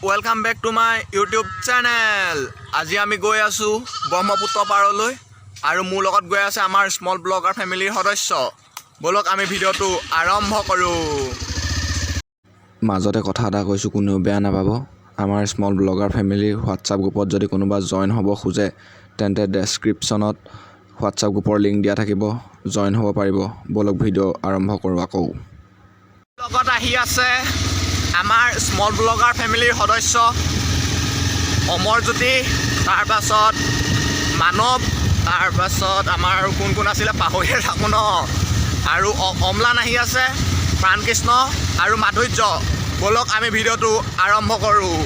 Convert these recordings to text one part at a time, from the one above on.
Welcome back to my YouTube channel. आज आमी गई आसो ब्रह्मपुत्र पारলৈ और मोर लगत गई आछे आमार स्मल ब्लगार फैमिलिर सदस्य। बोलक आमी भिडिओটো आरम्भ करूँ। মাজতে কথা এটা কৈছোঁ, কোনেও বেয়া নাপাব। আমাৰ স্মল ব্লগাৰ ফেমিলিৰ হোৱাটছআপ গ্ৰুপত যদি কোনোবা জইন হ'ব খোজে তেন্তে ডেছক্ৰিপশ্যনত হোৱাটছআপ গ্ৰুপৰ লিংক দিয়া থাকিব, জইন হ'ব পাৰিব। বলক ভিডিঅ' আৰম্ভ কৰোঁ। আকৌ লগত আহি আছে আমাৰ স্মল ব্লগাৰ ফেমিলিৰ সদস্য অমৰজ্যোতি, তাৰ পাছত মানৱ, তাৰ পাছত আমাৰ কোন কোন আছিলে পাহৰিয়ে থাকোঁ ন, আৰু অমলান আহি আছে, প্ৰাণকৃষ্ণ আৰু মাধুৰ্য। বলক আমি ভিডিঅ'টো আৰম্ভ কৰোঁ।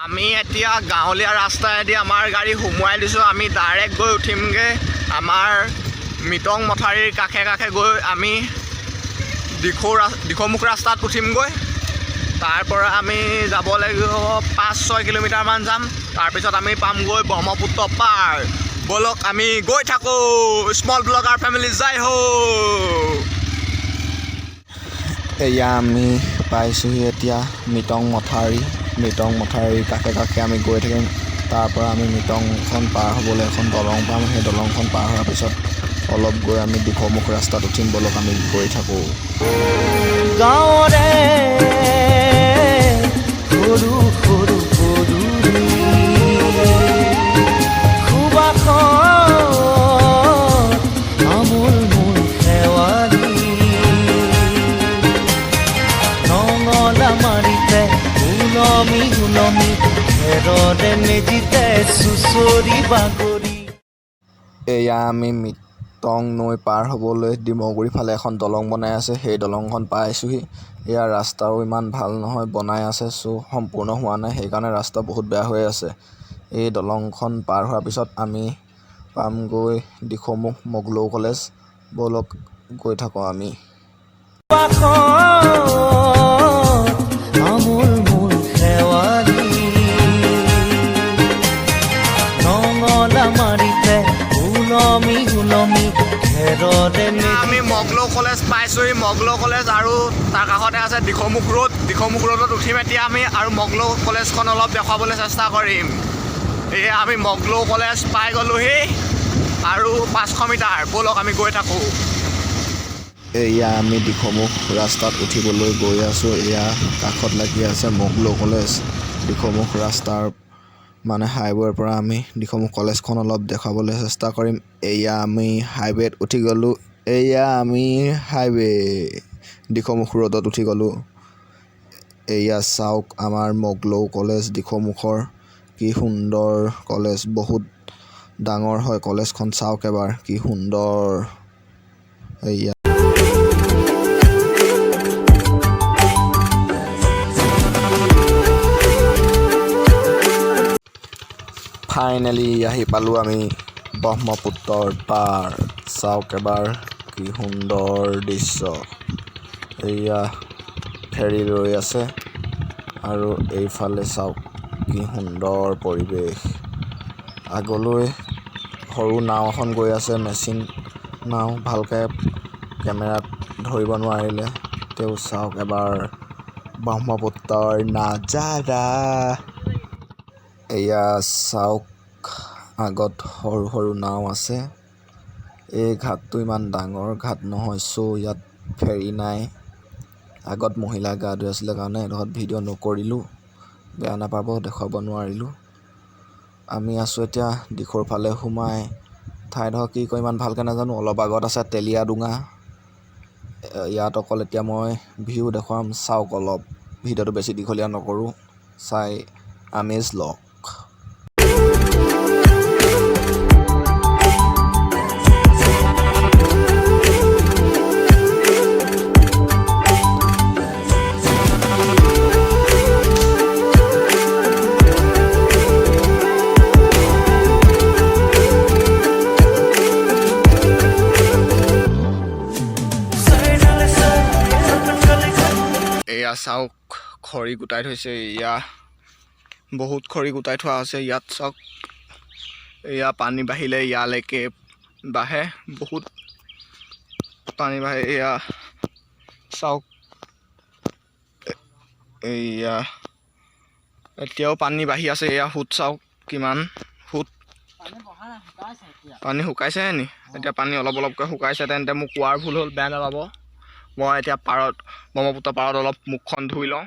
আমি এতিয়া গাঁৱলীয়া ৰাস্তাইদি আমাৰ গাড়ী সোমোৱাই দিছোঁ। আমি ডাইৰেক্ট গৈ উঠিমগৈ আমাৰ মিটং মথাউৰিৰ কাষে কাষে গৈ আমি দিখৌমুখ ৰাস্তাত উঠিমগৈ। তাৰ পৰা আমি যাব লাগিব 5-6 কিলোমিটাৰমান যাম। তাৰপিছত আমি পামগৈ ব্ৰহ্মপুত্ৰ পাৰ। বলক আমি গৈ থাকোঁ। স্মল ব্লগাৰ ফেমিলি জয় হো। এয়া আমি পাইছোঁহি এতিয়া মিটং মথাউৰিৰ কাষে কাষে আমি গৈ থাকিম। তাৰ পৰা আমি মিটংখন পাৰ হ'বলৈ এখন দলং পাম। সেই দলংখন পাৰ হোৱাৰ পিছত অলপ গৈ আমি দিখৌমুখ ৰাস্তাত উঠিম। বলক আমি গৈ থাকোঁ। গাঁৱৰে সৰু সৰু আমোল মূল শেৱালি নঙলা মাৰিতে উলমি ঘেৰৰে মেজিতে চুচৰি বাগৰি। এয়া আমি মিটং নৈ পাৰ হ'বলৈ ডিমগুৰি ফালে এখন দলং বনাই আছে। সেই দলংখন পাইছোঁহি। ইয়াৰ ৰাস্তাও ইমান ভাল নহয়, বনাই আছে, সম্পূৰ্ণ হোৱা নাই, সেইকাৰণে ৰাস্তা বহুত বেয়া হৈ আছে। এই দলংখন পাৰ হোৱাৰ পিছত আমি পামগৈ দিখৌমুখ মগলৌ কলেজ। বলক গৈ থাকোঁ আমি। আমোল মূল শেৱালি নঙলা মাৰিতে উলমি ঘেৰৰে আমি মগলৌ কলেজ পাইছোঁহি। মগলৌ কলেজ আৰু তাৰ কাষতে আছে দিখৌমুখ ৰোড। দিখৌমুখ ৰোডত উঠিম এতিয়া আমি আৰু মগলৌ কলেজখন অলপ দেখুৱাবলৈ চেষ্টা কৰিম। এয়া আমি মগলৌ কলেজ পাই গ'লোহি আৰু 500 মিটাৰ। বলক আমি গৈ থাকোঁ। এয়া আমি দিখৌমুখ ৰাস্তাত উঠিবলৈ গৈ আছোঁ। এয়া কাষত লাগি আছে মগলৌ কলেজ। দিখৌমুখ ৰাস্তাৰ মানে হাইৱেৰ পৰা আমি দিখৌমুখ কলেজখন অলপ দেখাবলৈ চেষ্টা কৰিম। এয়া আমি হাইৱেত উঠি গ'লোঁ। এয়া আমি হাইৱে দিখৌমুখ ৰোডত উঠি গ'লোঁ। এয়া চাওক আমাৰ মগলৌ কলেজ দিখৌমুখৰ। কি সুন্দৰ কলেজ, বহুত ডাঙৰ হয় কলেজখন। চাওক এবাৰ কি সুন্দৰ। এয়া ফাইনেলি আহি পালোঁ আমি ব্ৰহ্মপুত্ৰৰ পাৰ। চাওক এবাৰ কি সুন্দৰ দৃশ্য। এয়া ফেৰী ৰৈ আছে আৰু এইফালে চাওক কি সুন্দৰ পৰিৱেশ। আগলৈ সৰু নাও এখন গৈ আছে, মেচিন নাও, ভালকৈ কেমেৰাত ধৰিব নোৱাৰিলে। তেওঁ চাওক এবাৰ ব্ৰহ্মপুত্ৰৰ নাজাৰা। এয়া চাওক আগত সৰু সৰু নাও আছে। এই ঘাটটো ইমান ডাঙৰ ঘাট নহয়, ইয়াত ফেৰী নাই। আগত মহিলা গা ধুই আছিলে কাৰণে এডোখৰত ভিডিঅ' নকৰিলোঁ, বেয়া নাপাব, দেখুৱাব নোৱাৰিলোঁ। আমি আছোঁ এতিয়া দিখৌৰ ফালে সোমাই। ঠাইডোখৰ কি কয় ইমান ভালকৈ নাজানো। অলপ আগত আছে তেলীয়াডোঙা। ইয়াত অকল এতিয়া মই ভিউ দেখুৱাম, চাওক অলপ। ভিডিঅ'টো বেছি দীঘলীয়া নকৰোঁ, চাই আমেজ লওক। এয়া চাওক খৰি গোটাই থৈছে। এয়া বহুত খৰি গোটাই থোৱা আছে। ইয়াত চাওক এয়া পানী বাঢ়িলে ইয়ালৈকে বাঢ়ে, বহুত পানী বাঢ়ে। এয়া চাওক, এয়া এতিয়াও পানী বাঢ়ি আছে। এয়া সুত চাওক কিমান সুত, পানী শুকাইছে নি? এতিয়া পানী অলপ অলপকৈ শুকাইছে। তেন্তে মোক কোৱাৰ ভুল হ'ল, বেয়া নাপাব। মই এতিয়া পাৰত, ব্ৰহ্মপুত্ৰ পাৰত অলপ মুখখন ধুই লওঁ।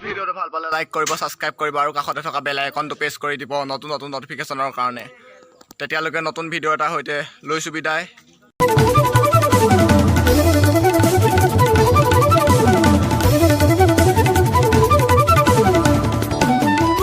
ভিডিঅ'টো ভাল পালে লাইক কৰিব, ছাবস্ক্ৰাইব কৰিব আৰু কাষতে থকা বেল আইকনটো প্ৰেছ কৰি দিব নতুন নতুন নটিফিকেশ্যনৰ কাৰণে। তেতিয়ালৈকে নতুন ভিডিঅ' এটাৰ সৈতে লৈছোঁ বিদায়।